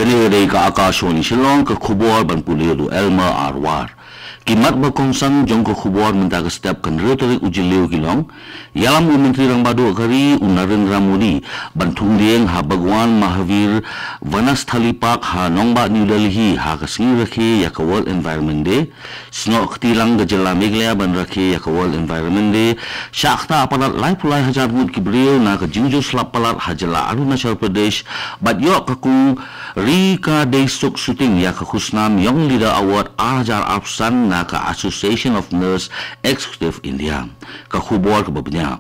Kanere ka Akashwani Shillong ka khubor ban puliru Elmer Arwar. Kimat berkongsan jong ka khubor minta ka step kan retorik ujiliu kilong. Yalam Menteri Rang Badu kari Narendra Modi bantung dieng ha Bhagwan Mahavir Vanasthali Park ha Nongba New Delhi ha ka singi rakhe ya ka World Environment Day. Snok tilang ka Jilla Meghalaya ban rakhe ya ka World Environment Day. Syakta aparat lai pulai hajar mut kibriu na ka jingjo slap palat ha Jilla Arunachal Pradesh bat yok ka kung Rika Daysuk shooting ya ka khusnam Young Leader Award Hajar Arpsan na ka Association of Nurse Executive India ka khubor ka babnya.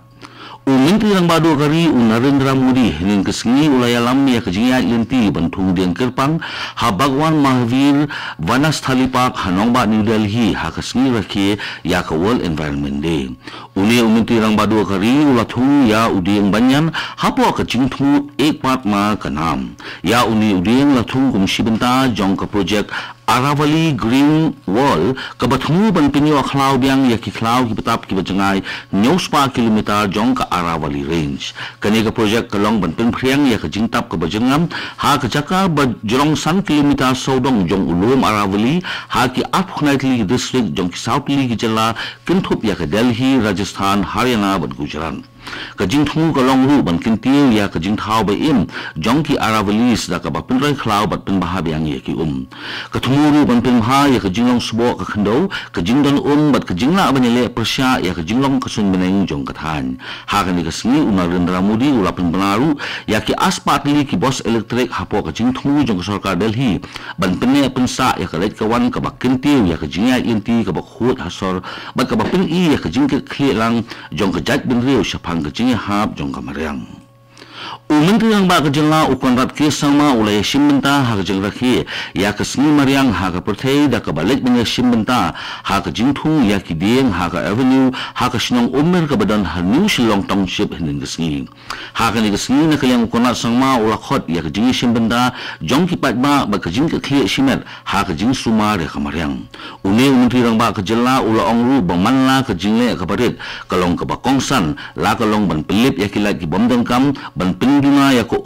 Menteri Rang Badu kari Narendra Modi hinin kesengi ulayalam ya kejingat yenti bantung diang kerpang ha Bhagwan Mahavir Vanasthali Park ha Nongba New Delhi ha kesengi rakhe ya ka World Environment Day. Menteri Rang Badu kari ulatung ya udiang banyan hapo ka jingtu ek part ma kanam ya udiang latung kumsi benta jong ka project Aravali Green Wall kabatmu ban pinyo akhlaw biang ya kiklaw kipatap kibajangai nyospa kilometer jong ka Aravali Range. Kani ka project kalong ban pinpriang ya kajingtap kabajangam ha kajaka bajrong san kilometer sodong jong ulum Aravali ha ki Upnightly district jong ki Southly ki jala kintup ya ka Delhi, Rajasthan, Haryana ban Gujarat. Kajing thu kalong ru ban kintil ya kajing thau ba im jong ki Aravalis da ka ba pinrai khlau bat pin baha biang ye ki kathumu ru ban pin ha ya kajing long subo ka khando kajing don bat kajing na ban le persya ya kajing long kasun beneng jong kathan ha kan ka sni Narendra Modi ula pin banaru ya ki aspatli ki bos electric hapo kajing thu jong sarkar Delhi ban pin ne pin sa ya ka let kawan ka ba kintil ya kajing ya inti ka ba khut hasor bat ka ba pin i ya kajing ki khli lang jong ka jat bin riu syapang kecing hab jong kamariang. Menteri Rang Badu Jilla ukonrat ke sama ulai shimbenta ha kejeng rakhi ya kesni mariang ha ka perthei da ka balik benya shimbenta ha ka jingthung ya ki dieng ha ka avenue ha ka sinong ummer ka badan ha New Shillong Township hinin kesni ha ka ni kesni na kayang ukonrat sama ula khot ya ka jingi shimbenta jong ki patba ba ka jing ka khie shimet ha ka jing suma re kamariang. Menteri Rang Badu Jilla ula ongru bamanla ka jingle ka parit kalong ka bakongsan la kalong ban pelip ya kilat ki bomdeng kam ban penduna ya ko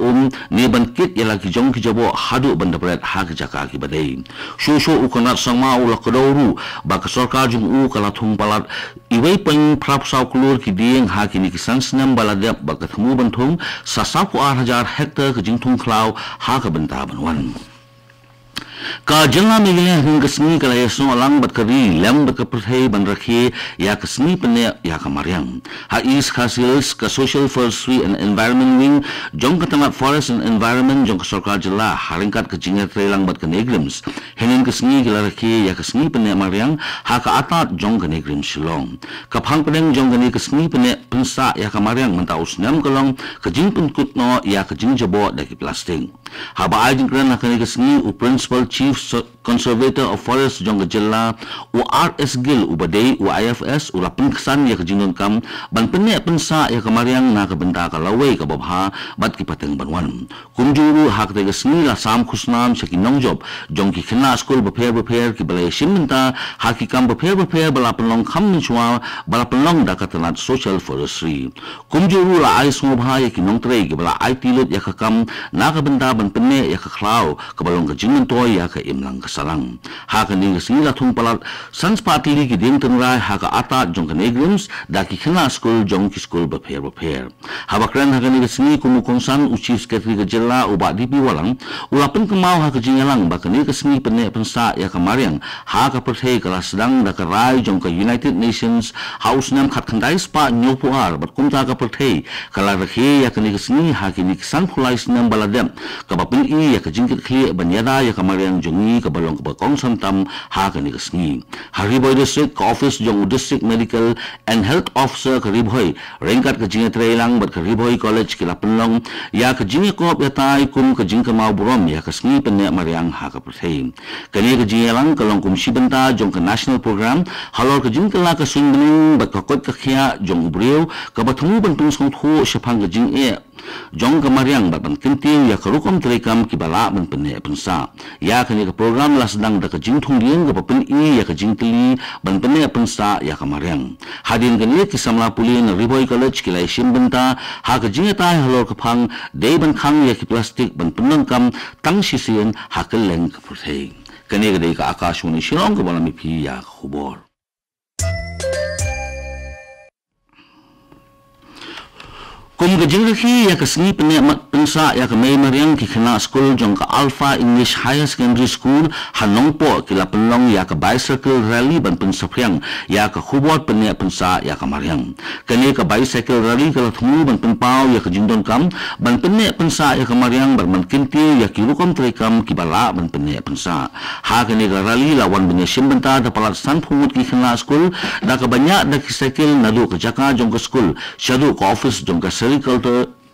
ni ban kit ya lagi jong ki jabo hadu ban dapret ha ki jaka ki badai sho ukonat sama ula kodoru ba ka sarkar jung kala thung palat iwei pen prap saw klur ki dieng ha ki ni kisan snam baladep ba ka thumu ban thung sa 1000 hektar ki jing thung klau ha ka banta banwan. Ka Jilla Meghalaya hingga seni kalaya semua lang bat kari lem bat keperthai ban rakhe ya ka seni pene ya ka mariang ha is khasils ka Social Forestry and Environment Wing jong ka tamat Forest and Environment jong ka sarkar Jilla haringkat ka jingat lang bat ka negrims hinin ka seni kala rakhe ya ka seni pene mariang ha ka atat jong ka negrims Shillong ka phang peneng jong ka ni ka seni pene pensa ya ka mariang manta usnam kalong ka jing penkut no ya ka jing jabo daki plastik ha ba ai jing kran ka ni ka seni principal Chief Conservator of Forest jong Jilla RS Gill ubadai IFS urapin kesan ya kejingon kam ban penne pensa ya kamariang na kabenta ka laway ka babha bat ki pateng banwan kumjuru hak te sni la sam khusnam sakinong job jong ki khna school beper ki balai shimenta haki kam beper bala penlong kham chwa bala penlong da katanat Social Forestry kumjuru la ai smobha ya kinong tre ki bala IT lot ya kam na kabenta ban penne ya ka khlau ka balong ka jingon toy ya ka imlang kasalang ha ka ning sila thung palat sans party li ki ding tengrai ha ka ata jong ka negrims da ki khna school jong ki school beper ha bakran ha ka ning sini kumu kongsan chief secretary ka Jilla uba DP walang ulapin kemau ha ka jingalang ba ka ning sini penne pensa ya ka mariang ha ka perthei kala sedang da ka rai jong ka United Nations house nam khat khandai spa nyopuar bat kumta ka perthei kala rakhe ya ka ning sini ha ki ning san khulais nam baladem ka bapin i ya ka jingkit khli banyada ya ka mariang jongi ka balong ka bakong santam ha ka ni kasni Hariboy district ka office jong district medical and health officer ka Riboy rengkat ka jinga trailang bat ka Riboy college ki lapelong ya ka jinga ko ya tai kum ka jing ka mau burom ya kasni penne mariang ha ka perthei kani ka jinga lang kalong kum sibenta jong ka national program halor ka jing ka la ka sunbening bat ka kot ka khia jong ubriu ka bathu bantung song thu shapang ka jing jong kamariang ban kintiu ya karukom terekam kibala ban penne pensa ya kani ka program la sedang da kajing thung ding ka pen i ya kajing tili ban penne pensa ya kamariang hadin kani kisamla pulin Riboy College kilai shimbenta ha kajing ta halor ka phang dei ban khang ya ki plastic ban penang kam tang sisien ha keleng ka puthei kani ka dei ka akashuni shilong ka balami phi ya khubor kum ka jingki ya ka sngi pene pensa ya ka mei mariang ki khana school jong ka Alpha English Higher Secondary School Hanong po kila penlong ya ka bicycle rally ban pensa phriang ya ka khubot pene pensa ya ka mariang kani ka bicycle rally ka thmu ban penpau ya ka jingdon kam ban pene pensa ya ka mariang ban kinti ya ki rukom trekam ki bala ban pene pensa ha kani ka rally lawan bene shimbenta da palat san phumut ki khana school da ka banyak da ki cycle nadu ka jaka jong ka school shadu ka office jong ka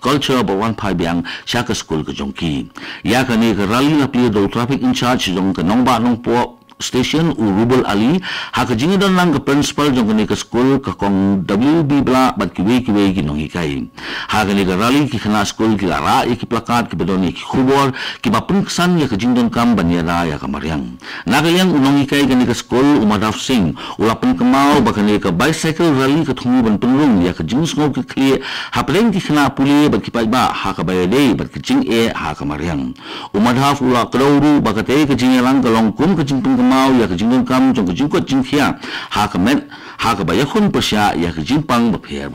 culture bawan pai biang syaka school ke jongki ya kani ke rally na pli do traffic in charge jong ke nongba nongpo station Rubel Ali ha ka jingi dan lang ke principal jong kani ke school ke kong WB bla bat kiwe ki nong hikai ha kani ke rally ki khana school ki ara ki plakat ki bedoni ki khubor ki bapun kesan ya ke jingdon kam banyara ya kamariang nagayang unong hikai kani ke school Umadaf Singh ulapan kemau bakani ke bicycle rally ke thungu ban penrung ya ke jing sngo ki kli ha preng ki khana puli bat ki pai ba ha ka bayade bat ki jing ha kamariang Umadaf ula kelauru bakate ke jing lang ke longkum ke jing mau ya ke jingdon kam jong ke jingkot jingkhia ha ka met ha ka bayakun persya ya ke jingpang bapher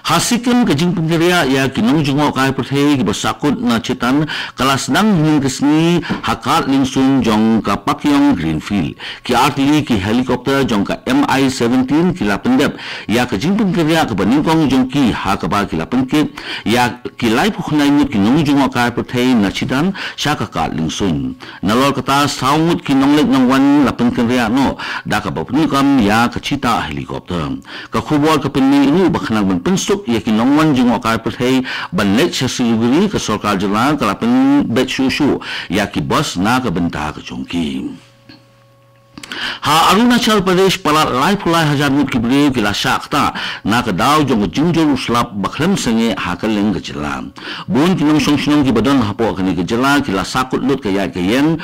hasikim ke jing penggeria ya kinong jungo kai perthei ki basakut na cetan kelas dang ning kesni hakat lingsun jong ka Pakyong Greenfield ki artili ki helikopter jong ka MI-17 ki lapendep ya ke jing penggeria ke baningkong jong ki ha ka ba ki lapengkit ya ki lai pukhnai mut kinong jungo kai perthei na cetan syaka ka lingsun nalol kata saungut kinong lek nang wan lapenggeria no da ka bapnikam ya ke cita helikopter ka khubor ke penni ini bakhnang ban pensuk ya kinongwan jing wakar perthei ban lek Siliguri ke Sarkar Jela ke lapen bet susu ya ki bos na ke benta ke jongki ha Arunachal Pradesh palat lai pulai hajar mut kibre kila syakta na ke daw jong jingjol uslap bakhlem senge ha ke leng ke Jela bun kinong song ki badan hapo kini ke Jela kila sakut lut ke ya ke yen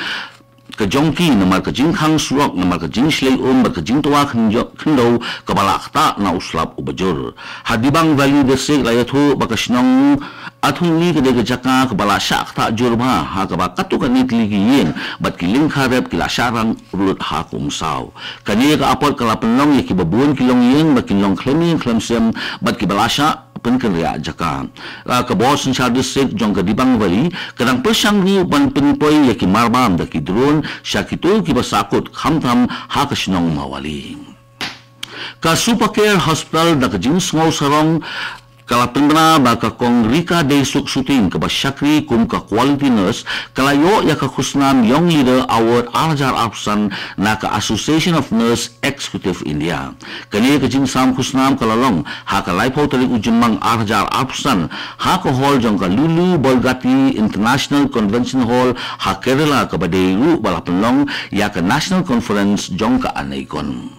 ke jongki namar ke jingkhang surok namar ke jing slei ke jing towa khndo ke balak ta na uslap ubajur hadibang value desik layathu bakasnong athun ni ke de jaka ke bala syak ta jurba ha ke bakatu kan nitli ki yin bat ki ling kharep ki la syarang ulut ha kum saw kani ke apot ke lapenong ki babun kilong yin bakilong klemsem bat ki balasha penkeria jaka ke bos insardisik jong ke dibang vali kadang persang ni ban penpoi ya ki marbam da ki drone syakitu ki basakut khamtham ha ke snong mawali ka Supercare Hospital da ke jing ngau sarong kala penbena baka kong Rika Desuk Suting ke Basyakri kum ka quality nurse kalayo ya ka khusnam young leader award Arjar Arpsan na ka Association of Nurse Executive India kani ke jing sam khusnam kalalong ha ka laipo tali ujumang Arjar Arpsan ha ka hall jong ka Lulu Bolgati International Convention Hall ha Kerala ka Badeiru balapenlong ya ka National Conference jong ka Anaikon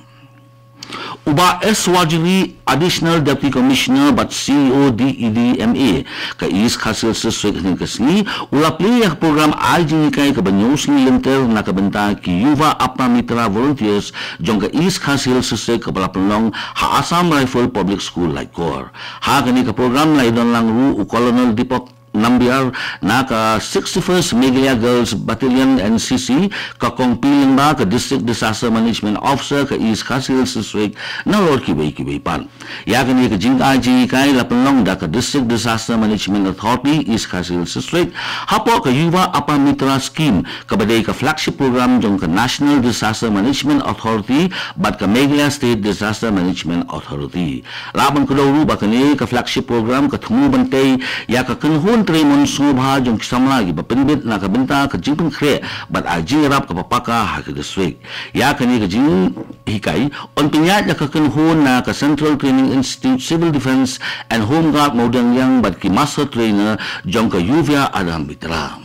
Uba S. Wajiri, Additional Deputy Commissioner but CEO DEDMA ke East Khasil Sesuai dengan kesini ulap liyak program IJ kai ke Banyus ni lenter na kebenta ki Yuva Apna Mitra Volunteers jong ke East Khasil Sesuai ke Pelong ha Assam Rifle Public School Laikor ha kini ke program lai don lang ru Colonel Deepak Nambiar na ka 61st Meghalaya Girls Battalion NCC ka kong piling ba ka District Disaster Management Officer ka East Khasil Sesuai na lor kiway pan ya kani ka jing IJ kai lapenlong da ka District Disaster Management Authority East Khasil Sesuai hapo ka Yuva Apa Mitra Scheme ka badai ka flagship program jong ka National Disaster Management Authority bat ka Meghalaya State Disaster Management Authority laban ko daw ba kani ka flagship program ka thumu bantay ya ka kanhun Tremon Sumha jong kisamla gi bapinbit na kabenta ka jingpeng kre bat ajing rap ka papaka ha ka district ya kani ka jing hikai on pinyat ya ka kanhun na ka Central Training Institute Civil Defense and Home Guard modern yang bat ki master trainer jong ka Yuvia Adam Mitra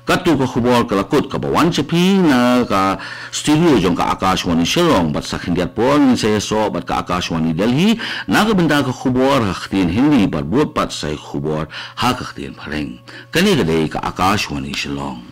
Katu ka khubor kalakut ka bawan cepi na ka studio jong ka Akashwani Shillong bat sakhindiat pon saya so bat ka Akashwani Delhi na ka benda ka khubor hakhtin Hindi bat buat pat sai khubor ha ka khtin phareng kani ka dei ka Akashwani Shillong.